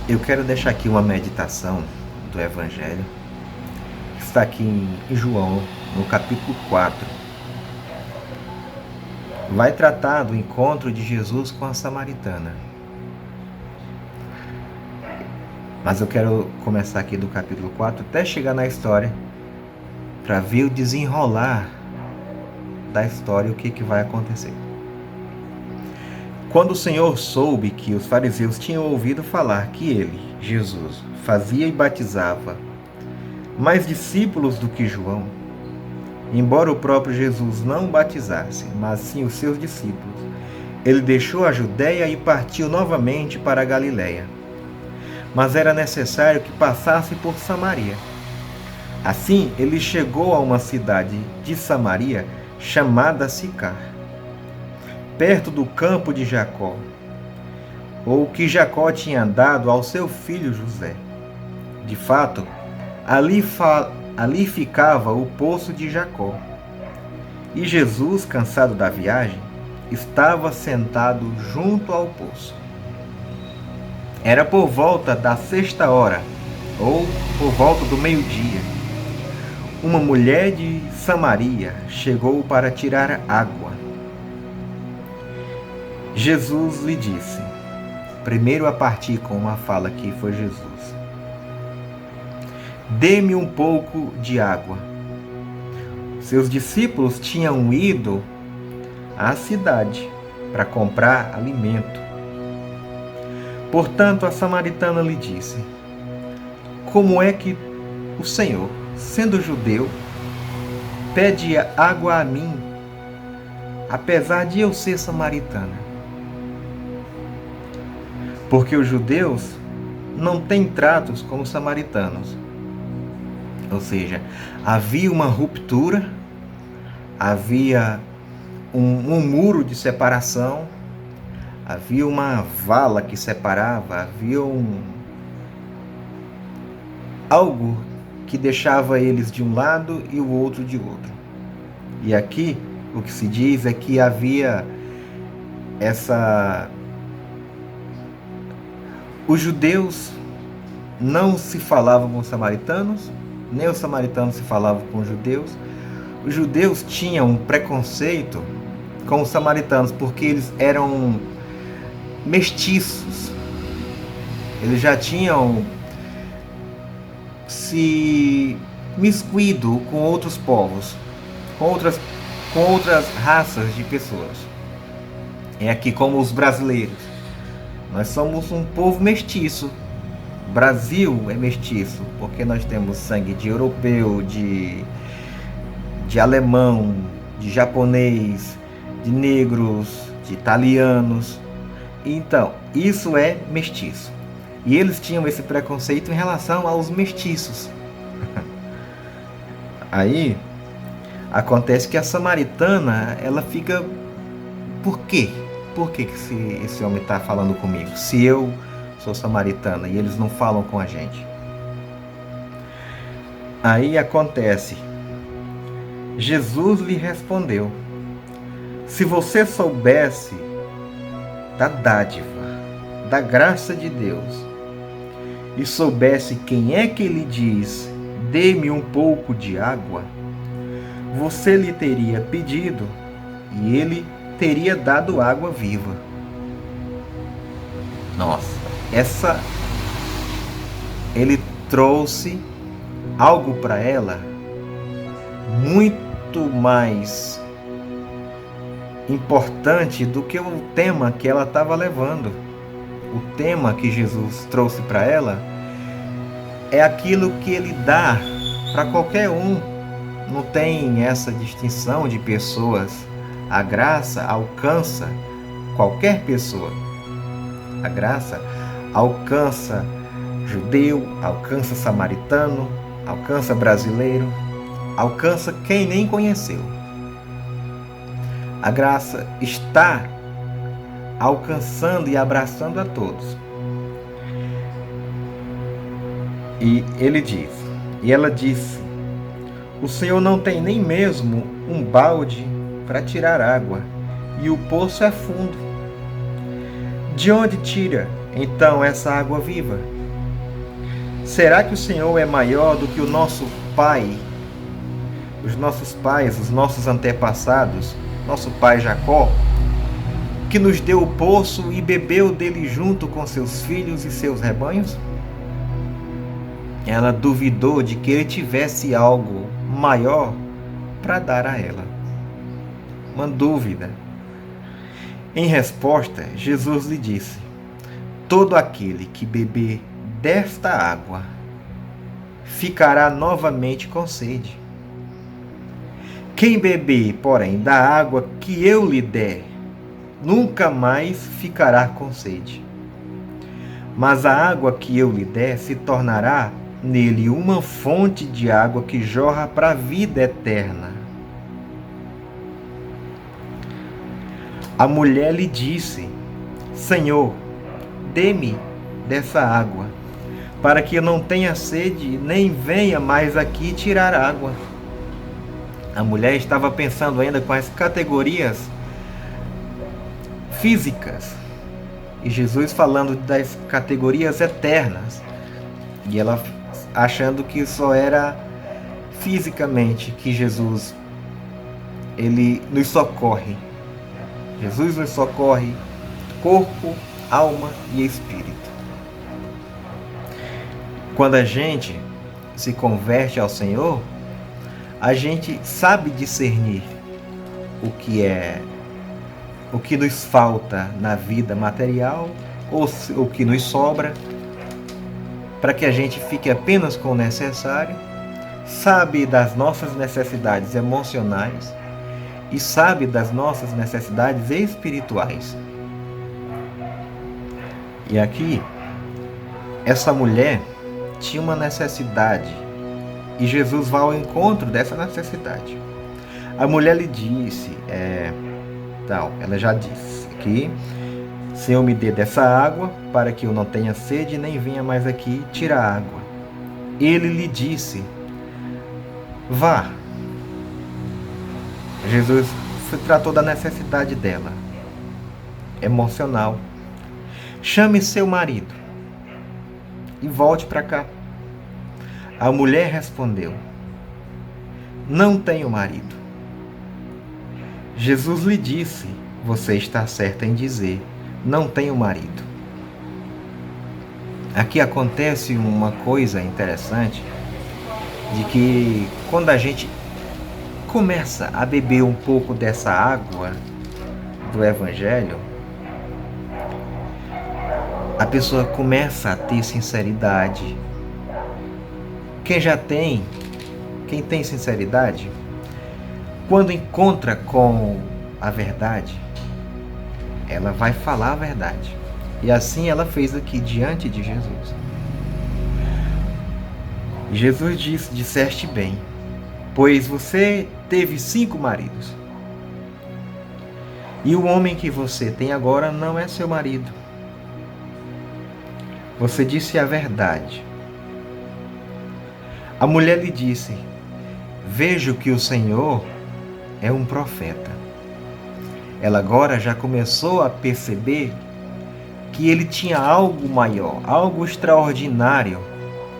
Eu quero deixar aqui uma meditação do Evangelho, que está aqui em João, no capítulo 4. Vai tratar do encontro de Jesus com a samaritana. Mas eu quero começar aqui do capítulo 4 até chegar na história, para ver o desenrolar da história e o que vai acontecer. Quando o Senhor soube que os fariseus tinham ouvido falar que ele, Jesus, fazia e batizava mais discípulos do que João, embora o próprio Jesus não batizasse, mas sim os seus discípulos, ele deixou a Judéia e partiu novamente para a Galiléia. Mas era necessário que passasse por Samaria. Assim, ele chegou a uma cidade de Samaria chamada Sicar, perto do campo de Jacó, ou que Jacó tinha dado ao seu filho José. De fato, ali ficava o poço de Jacó. E Jesus, cansado da viagem, estava sentado junto ao poço. Era por volta da 6ª, ou por volta do meio-dia. Uma mulher de Samaria chegou para tirar água. Jesus lhe disse, primeiro a partir com uma fala que foi Jesus: dê-me um pouco de água. Seus discípulos tinham ido à cidade para comprar alimento. Portanto, a samaritana lhe disse: como é que o Senhor, sendo judeu, pede água a mim, apesar de eu ser samaritana? Porque os judeus não têm tratos com os samaritanos. Ou seja, havia uma ruptura, havia um muro de separação, havia uma vala que separava, havia algo que deixava eles de um lado e o outro de outro. E aqui o que se diz é que havia os judeus não se falavam com os samaritanos, nem os samaritanos se falavam com os judeus. Os judeus tinham um preconceito com os samaritanos porque eles eram mestiços. Eles já tinham se miscuído com outros povos, com outras raças de pessoas. É aqui como os brasileiros. Nós somos um povo mestiço. Brasil é mestiço, porque nós temos sangue de europeu, de alemão, de japonês, de negros, de italianos. Então, isso é mestiço. E eles tinham esse preconceito em relação aos mestiços. Aí, acontece que a samaritana, ela fica... Por quê? Por que esse homem está falando comigo? Se eu sou samaritana e eles não falam com a gente. Aí acontece. Jesus lhe respondeu: se você soubesse da dádiva, da graça de Deus, e soubesse quem é que lhe diz, dê-me um pouco de água, você lhe teria pedido e ele teria dado água viva. Nossa, ele trouxe algo para ela muito mais importante do que o tema que ela estava levando. O tema que Jesus trouxe para ela é aquilo que ele dá para qualquer um. Não tem essa distinção de pessoas. A graça alcança qualquer pessoa. A graça alcança judeu, alcança samaritano, alcança brasileiro, alcança quem nem conheceu. A graça está alcançando e abraçando a todos. E ela disse: o Senhor não tem nem mesmo um balde para tirar água, e o poço é fundo. De onde tira, então, essa água viva? Será que o Senhor é maior do que o nosso pai, os nossos pais, os nossos antepassados, nosso pai Jacó, que nos deu o poço e bebeu dele junto com seus filhos e seus rebanhos? Ela duvidou de que ele tivesse algo maior para dar a ela. Uma dúvida. Em resposta, Jesus lhe disse: todo aquele que beber desta água ficará novamente com sede. Quem beber, porém, da água que eu lhe der, nunca mais ficará com sede. Mas a água que eu lhe der se tornará nele uma fonte de água que jorra para a vida eterna. A mulher lhe disse: Senhor, dê-me dessa água, para que eu não tenha sede, nem venha mais aqui tirar água. A mulher estava pensando ainda com as categorias físicas, e Jesus falando das categorias eternas, e ela achando que só era fisicamente que Jesus ele nos socorre. Jesus nos socorre corpo, alma e espírito. Quando a gente se converte ao Senhor, a gente sabe discernir o que nos falta na vida material ou o que nos sobra, para que a gente fique apenas com o necessário, sabe das nossas necessidades emocionais e sabe das nossas necessidades espirituais. E aqui, essa mulher tinha uma necessidade e Jesus vai ao encontro dessa necessidade. A mulher lhe disse, ela já disse que Senhor, me dê dessa água para que eu não tenha sede nem venha mais aqui tirar água. Ele lhe disse: vá. Jesus tratou da necessidade dela, emocional. Chame seu marido e volte para cá. A mulher respondeu: não tenho marido. Jesus lhe disse: você está certa em dizer, não tenho marido. Aqui acontece uma coisa interessante, de que quando a gente começa a beber um pouco dessa água do Evangelho, a pessoa começa a ter sinceridade. Quem tem sinceridade, quando encontra com a verdade, ela vai falar a verdade. E assim ela fez aqui diante de Jesus. Jesus disse: disseste bem, pois você teve 5 maridos, e o homem que você tem agora não é seu marido. Você disse a verdade. A mulher lhe disse: vejo que o Senhor é um profeta. Ela agora já começou a perceber que ele tinha algo maior, algo extraordinário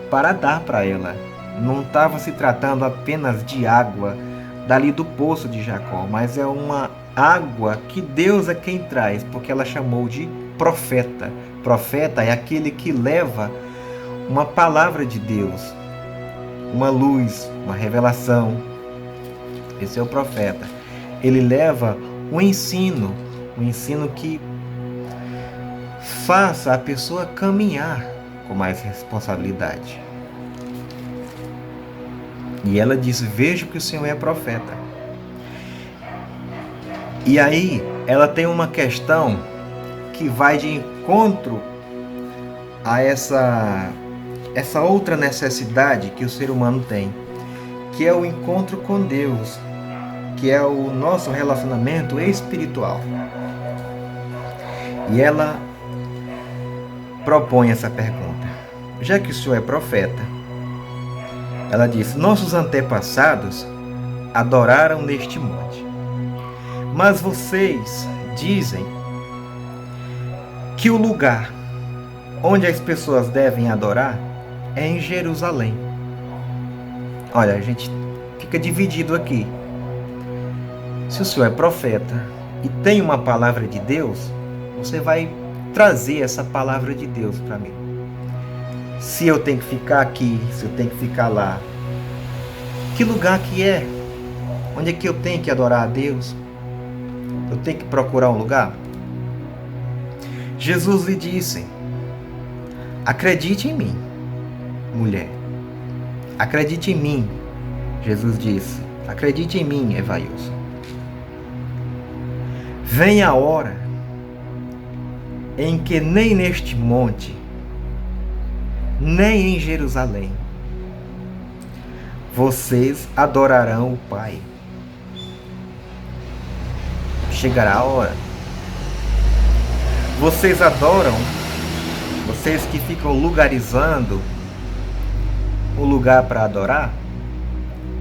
para dar para ela. Não estava se tratando apenas de água dali do poço de Jacó, mas é uma água que Deus é quem traz, porque ela chamou de profeta. Profeta é aquele que leva uma palavra de Deus, uma luz, uma revelação. Esse é o profeta. Ele leva um ensino que faça a pessoa caminhar com mais responsabilidade. E ela diz: vejo que o Senhor é profeta. E aí ela tem uma questão que vai de encontro a essa outra necessidade que o ser humano tem, que é o encontro com Deus, que é o nosso relacionamento espiritual. E ela propõe essa pergunta: já que o Senhor é profeta, ela diz: nossos antepassados adoraram neste monte, mas vocês dizem que o lugar onde as pessoas devem adorar é em Jerusalém. Olha, a gente fica dividido aqui. Se o senhor é profeta e tem uma palavra de Deus, você vai trazer essa palavra de Deus para mim. Se eu tenho que ficar aqui, se eu tenho que ficar lá, que lugar que é? Onde é que eu tenho que adorar a Deus? Eu tenho que procurar um lugar? Jesus lhe disse: acredite em mim, mulher. Acredite em mim. Jesus disse: acredite em mim, Evailson. Vem a hora em que nem neste monte, nem em Jerusalém, vocês adorarão o Pai. Chegará a hora. Vocês adoram, vocês que ficam lugarizando o lugar para adorar,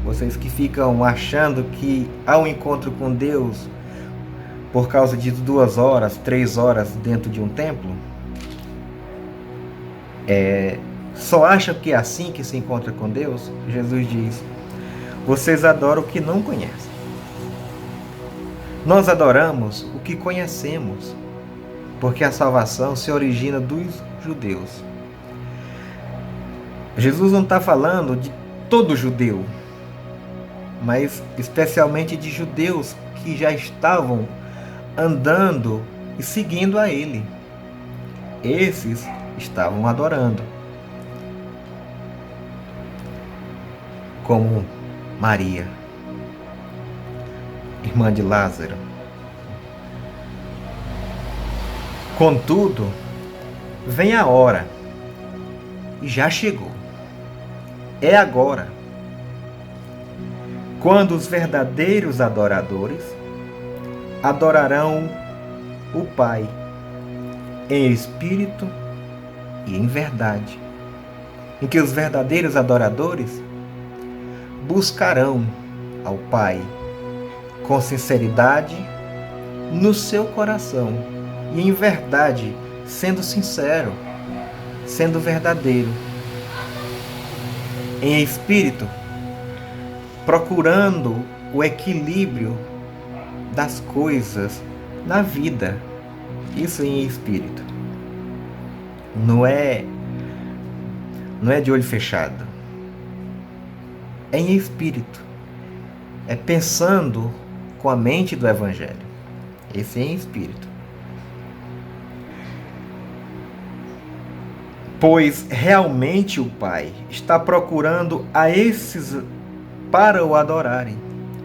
vocês que ficam achando que há um encontro com Deus por causa de 2 horas, 3 horas dentro de um templo, só acham que é assim que se encontra com Deus? Jesus diz: vocês adoram o que não conhecem. Nós adoramos o que conhecemos, porque a salvação se origina dos judeus. Jesus não está falando de todo judeu, mas especialmente de judeus que já estavam andando e seguindo a Ele. Esses estavam adorando, como Maria, irmã de Lázaro. Contudo, vem a hora, e já chegou, é agora, quando os verdadeiros adoradores adorarão o Pai em espírito e em verdade, em que os verdadeiros adoradores buscarão ao Pai com sinceridade no seu coração e em verdade, sendo sincero, sendo verdadeiro, em espírito, procurando o equilíbrio das coisas na vida. Isso em espírito. Não é de olho fechado. É em espírito. É pensando com a mente do Evangelho. Esse é em espírito. Pois realmente o Pai está procurando a esses para o adorarem.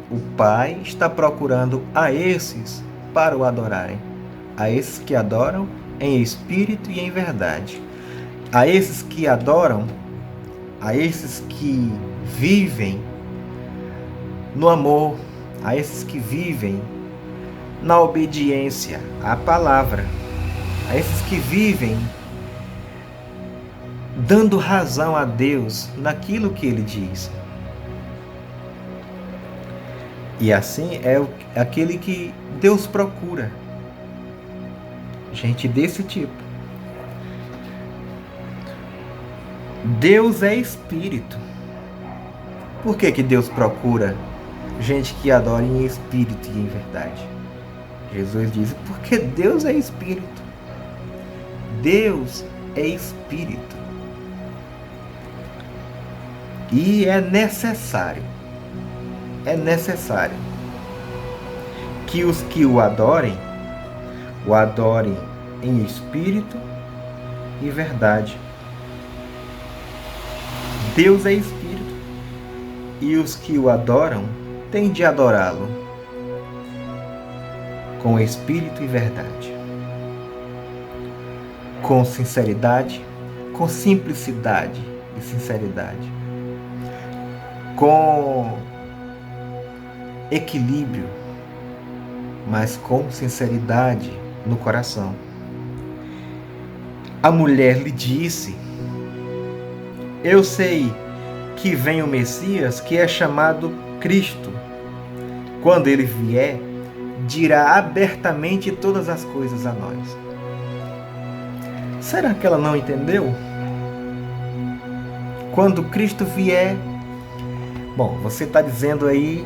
O Pai está procurando a esses para o adorarem. A esses que adoram em espírito e em verdade. A esses que adoram, a esses que vivem no amor, a esses que vivem na obediência à palavra, a esses que vivem dando razão a Deus naquilo que Ele diz. E assim é aquele que Deus procura. Gente desse tipo. Deus é espírito. Por que Deus procura gente que adora em espírito e em verdade? Jesus diz: porque Deus é espírito. Deus é espírito. E é necessário que os que o adorem em espírito e verdade. Deus é espírito, e os que o adoram têm de adorá-lo com espírito e verdade, com sinceridade, com simplicidade e sinceridade, com equilíbrio, mas com sinceridade no coração. A mulher lhe disse: eu sei que vem o Messias, que é chamado Cristo. Quando ele vier, dirá abertamente todas as coisas a nós. Será que ela não entendeu? quando Cristo vier, bom, você está dizendo aí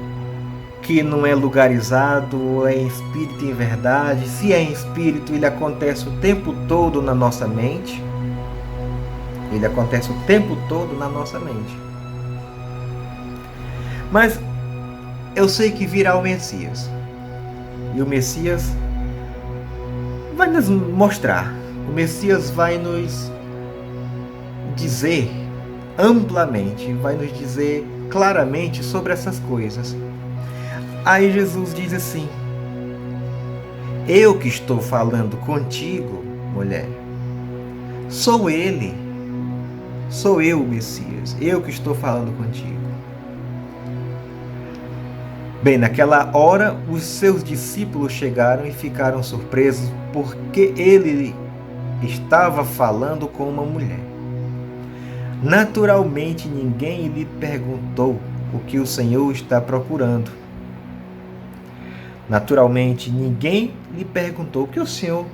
que não é lugarizado, é em espírito e em verdade. Se é em espírito, ele acontece o tempo todo na nossa mente. Ele acontece o tempo todo na nossa mente. Mas eu sei que virá o Messias. E o Messias vai nos mostrar. O Messias vai nos dizer amplamente, vai nos dizer claramente sobre essas coisas. Aí Jesus diz assim: eu que estou falando contigo, mulher, sou ele, sou eu o Messias, eu que estou falando contigo. Bem, naquela hora os seus discípulos chegaram e ficaram surpresos porque ele estava falando com uma mulher. Naturalmente ninguém lhe perguntou o que o Senhor está procurando. Naturalmente, ninguém lhe perguntou o que o Senhor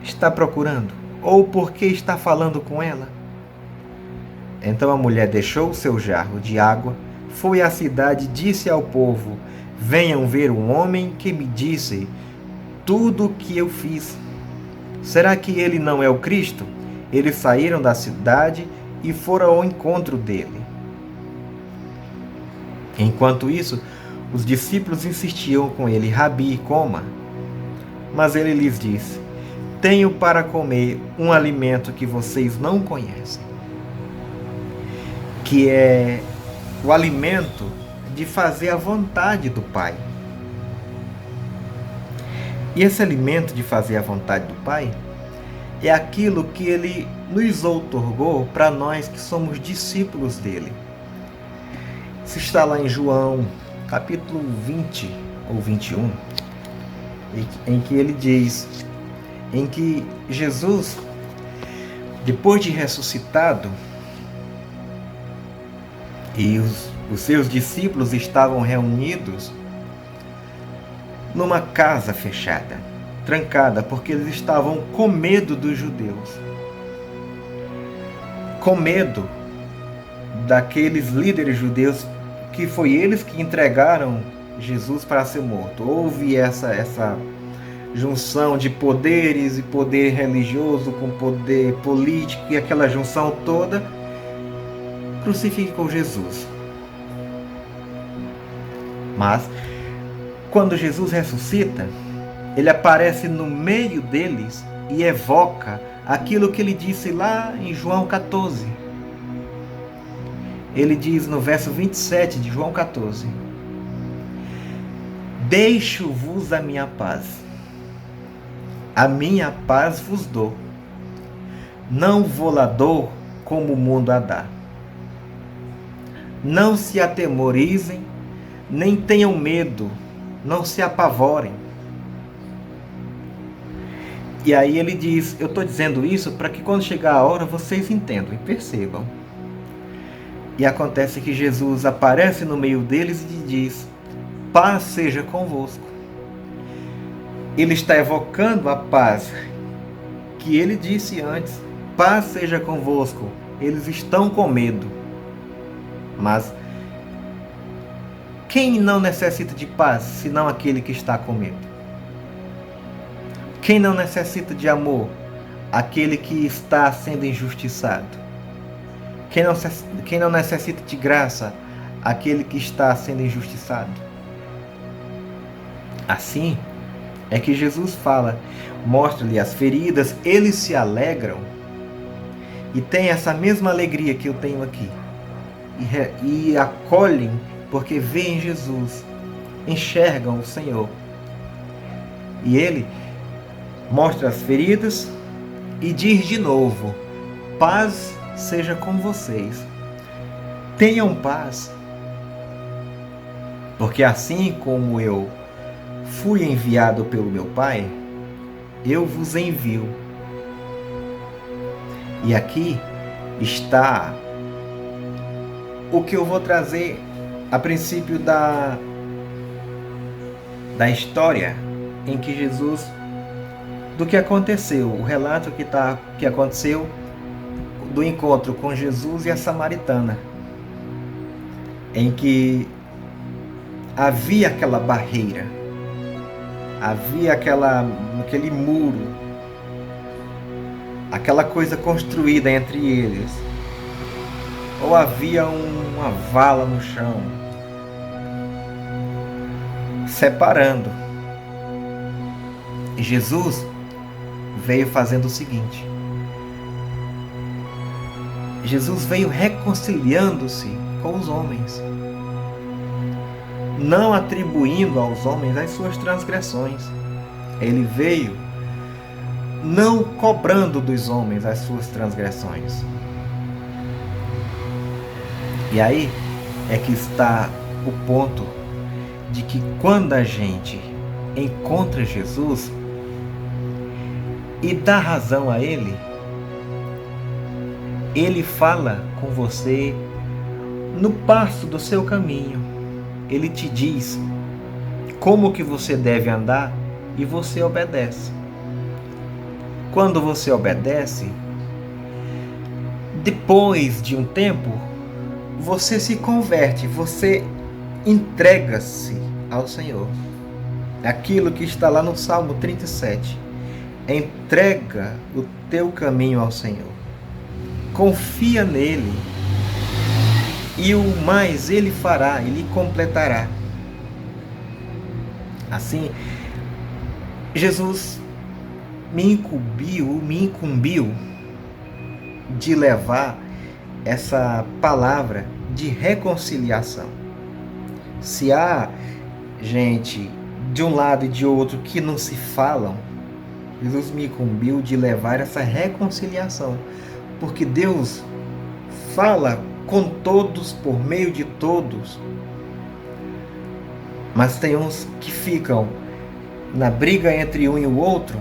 está procurando ou por que está falando com ela. Então a mulher deixou o seu jarro de água, foi à cidade e disse ao povo: venham ver um homem que me disse tudo o que eu fiz. Será que ele não é o Cristo? Eles saíram da cidade e foram ao encontro dele. Enquanto isso, os discípulos insistiam com ele: Rabi, coma. Mas ele lhes disse: tenho para comer um alimento que vocês não conhecem, que é o alimento de fazer a vontade do Pai. E esse alimento de fazer a vontade do Pai é aquilo que ele nos outorgou para nós que somos discípulos dele. Isso está lá em João capítulo 20 ou 21, em que ele diz, em que Jesus, depois de ressuscitado, e os seus discípulos estavam reunidos numa casa fechada, trancada, porque eles estavam com medo dos judeus, com medo daqueles líderes judeus, que foi eles que entregaram Jesus para ser morto. Houve essa junção de poderes, e poder religioso com poder político, e aquela junção toda crucificou Jesus. Mas quando Jesus ressuscita, ele aparece no meio deles e evoca aquilo que ele disse lá em João 14. Ele diz no verso 27 de João 14: deixo-vos a minha paz vos dou, não vou lá dou como o mundo a dá. Não se atemorizem, nem tenham medo, não se apavorem. E aí ele diz, eu estou dizendo isso para que quando chegar a hora vocês entendam e percebam. E acontece que Jesus aparece no meio deles e diz: paz seja convosco. Ele está evocando a paz que ele disse antes: paz seja convosco. Eles estão com medo. Mas quem não necessita de paz, senão aquele que está com medo? Quem não necessita de amor? Aquele que está sendo injustiçado. Quem não necessita de graça? Aquele que está sendo injustiçado. Assim é que Jesus fala, mostra-lhe as feridas, eles se alegram e têm essa mesma alegria que eu tenho aqui. E acolhem porque veem Jesus, enxergam o Senhor. E ele mostra as feridas e diz de novo: paz seja com vocês. Tenham paz, porque assim como eu fui enviado pelo meu Pai, eu vos envio. E aqui está o que eu vou trazer a princípio da história em que Jesus, do que aconteceu, o relato que aconteceu do encontro com Jesus e a samaritana, em que havia aquela barreira, havia aquele muro, aquela coisa construída entre eles, ou havia uma vala no chão, separando. E Jesus veio fazendo o seguinte: Jesus veio reconciliando-se com os homens, não atribuindo aos homens as suas transgressões. Ele veio não cobrando dos homens as suas transgressões. E aí é que está o ponto de que quando a gente encontra Jesus e dá razão a Ele, Ele fala com você no passo do seu caminho. Ele te diz como que você deve andar e você obedece. Quando você obedece, depois de um tempo, você se converte, você entrega-se ao Senhor. Aquilo que está lá no Salmo 37. Entrega o teu caminho ao Senhor. Confia nele. E o mais Ele fará, Ele completará. Assim, Jesus me incumbiu de levar essa palavra de reconciliação. Se há gente de um lado e de outro que não se falam, Jesus me incumbiu de levar essa reconciliação, porque Deus fala com todos, por meio de todos. Mas tem uns que ficam na briga entre um e o outro.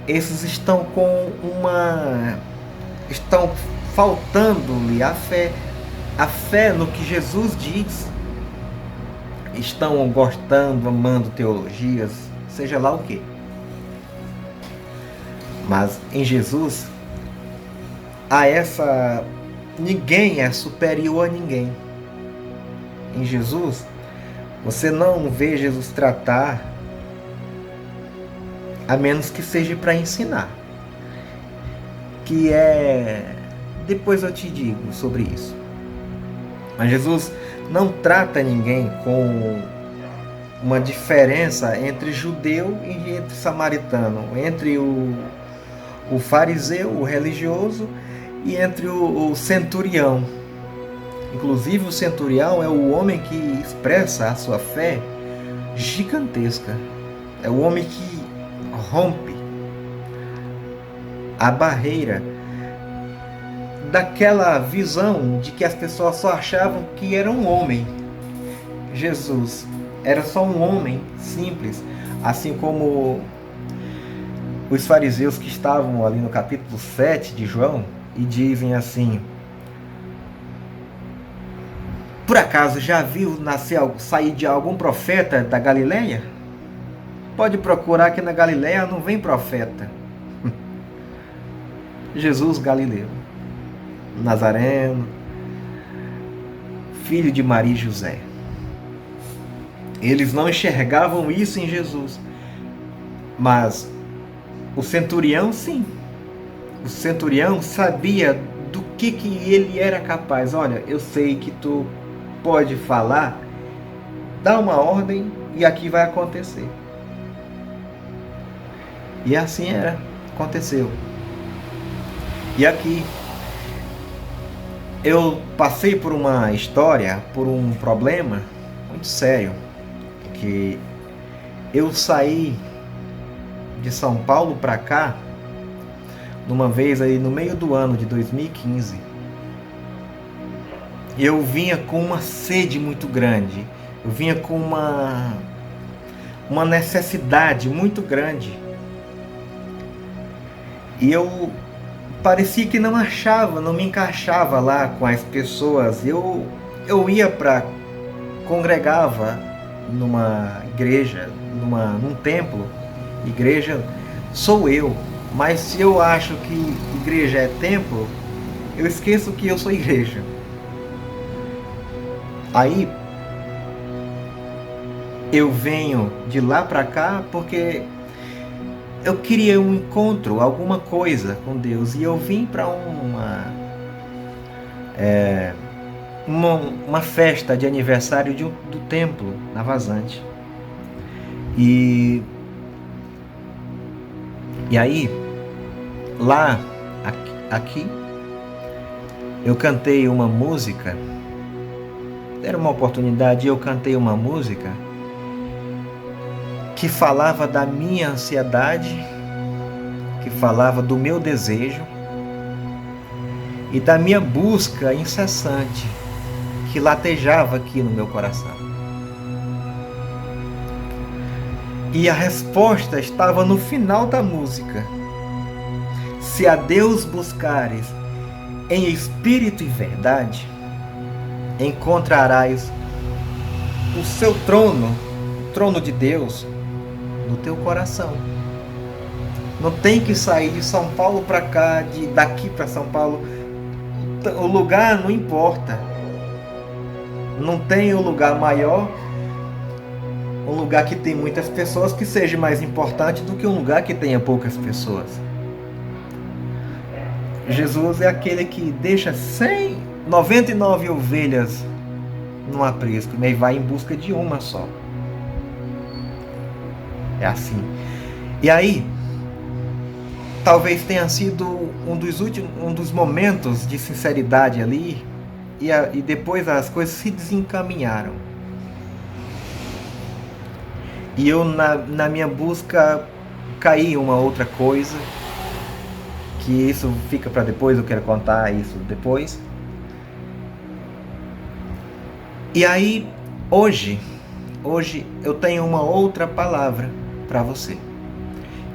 Esses estão estão faltando-lhe a fé no que Jesus diz. Estão gostando, amando teologias, seja lá o quê. Mas em Jesus ninguém é superior a ninguém. Em Jesus, você não vê Jesus tratar, a menos que seja para ensinar. Depois eu te digo sobre isso. Mas Jesus não trata ninguém com uma diferença entre judeu e entre samaritano, entre o fariseu, o religioso, e entre o centurião. Inclusive o centurião é o homem que expressa a sua fé gigantesca. É o homem que rompe a barreira daquela visão de que as pessoas só achavam que era um homem. Jesus era só um homem simples, assim como os fariseus que estavam ali no capítulo 7 de João e dizem assim: por acaso já viu sair de algum profeta da Galileia? Pode procurar que na Galileia não vem profeta. Jesus Galileu, Nazareno, filho de Maria e José. Eles não enxergavam isso em Jesus. Mas o centurião, sim. O centurião sabia do que ele era capaz. Olha, eu sei que tu pode falar, dá uma ordem e aqui vai acontecer. E assim aconteceu. E aqui eu passei por uma história, por um problema muito sério, que eu saí de São Paulo para cá, numa vez aí no meio do ano de 2015. Eu vinha com uma sede muito grande, eu vinha com uma necessidade muito grande. E eu parecia que não me encaixava lá com as pessoas. Eu congregava numa igreja, num templo. Igreja sou eu, Mas se eu acho que igreja é templo, eu esqueço que eu sou igreja. Aí eu venho de lá para cá porque eu queria um encontro, alguma coisa com Deus. E eu vim para uma festa de aniversário do templo, na Vazante. E aí, lá, aqui, eu cantei uma música. Era uma oportunidade, eu cantei uma música que falava da minha ansiedade, que falava do meu desejo e da minha busca incessante, que latejava aqui no meu coração. E a resposta estava no final da música. Se a Deus buscares em espírito e verdade, encontrarás o seu trono, o trono de Deus, no teu coração. Não tem que sair de São Paulo para cá, daqui para São Paulo. O lugar não importa. Não tem um lugar maior, um lugar que tem muitas pessoas, que seja mais importante do que um lugar que tenha poucas pessoas. Jesus é aquele que deixa 99 ovelhas no aprisco, e vai em busca de uma só. É assim. E aí, talvez tenha sido um dos momentos de sinceridade ali, e depois as coisas se desencaminharam. E eu, na minha busca, caí em uma outra coisa, que isso fica para depois, eu quero contar isso depois. E aí, hoje eu tenho uma outra palavra para você,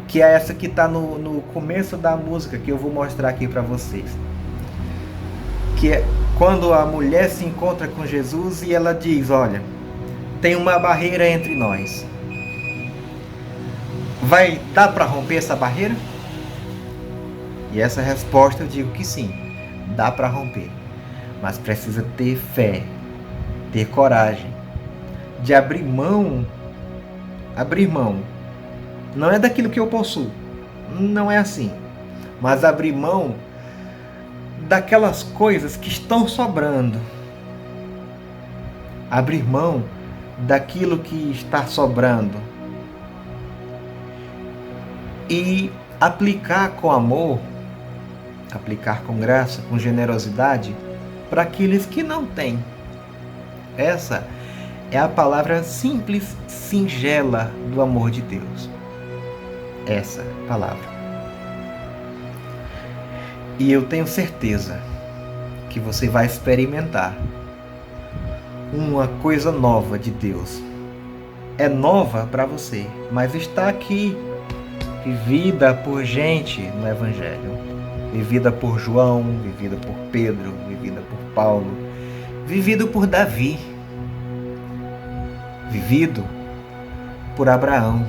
que é essa que está no começo da música, que eu vou mostrar aqui para vocês. Que é quando a mulher se encontra com Jesus e ela diz: olha, tem uma barreira entre nós. Vai dar para romper essa barreira? E essa resposta eu digo que sim, dá para romper. Mas precisa ter fé, ter coragem de abrir mão. Abrir mão não é daquilo que eu possuo, não é assim. Mas abrir mão daquelas coisas que estão sobrando. Abrir mão daquilo que está sobrando. E aplicar com amor, aplicar com graça, com generosidade, para aqueles que não têm. Essa é a palavra simples, singela do amor de Deus. Essa palavra. E eu tenho certeza que você vai experimentar uma coisa nova de Deus. É nova para você, mas está aqui, vivida por gente no Evangelho. Vivida por João, vivida por Pedro, vivida por Paulo, vivido por Davi, vivido por Abraão.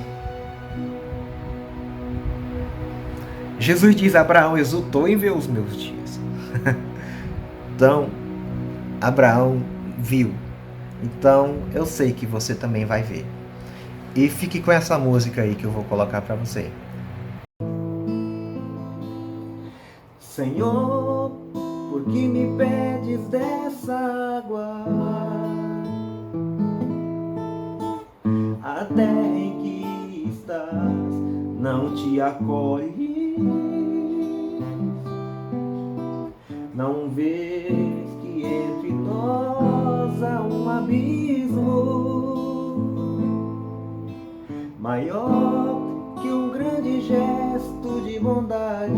Jesus diz: Abraão exultou em ver os meus dias. Então, Abraão viu. Então, eu sei que você também vai ver. E fique com essa música aí que eu vou colocar para você. Senhor, por que me pedes dessa água? A terra em que estás não te acolhe. Não vês que entre nós há um abismo maior que um grande gesto de bondade.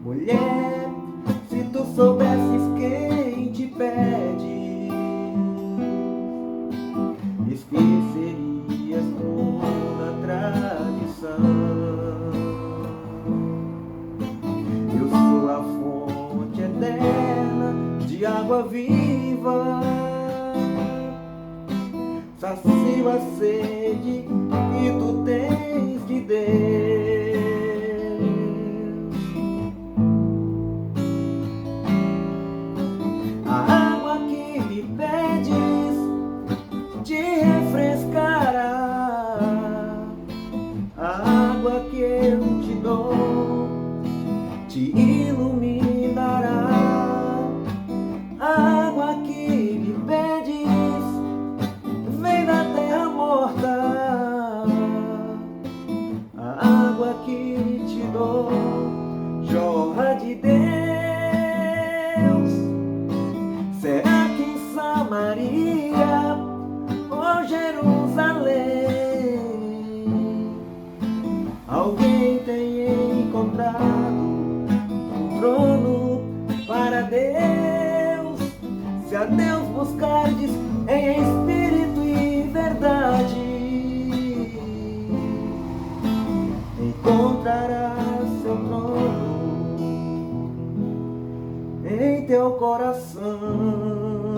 Mulher, se tu soubesses quem te pede, esquecerias toda a tradição. Eu sou a fonte eterna de água viva, sacio a sede que tu tens de Deus. A água que me pedes te refrescará, a água que eu te dou te iluminará. A água que me pedes vem da terra morta, a água que te dou jorra de Deus. Será que em Samaria ou Jerusalém alguém tem encontrado um trono para Deus? Se a Deus buscardes em espírito e verdade, encontrarás seu trono em teu coração.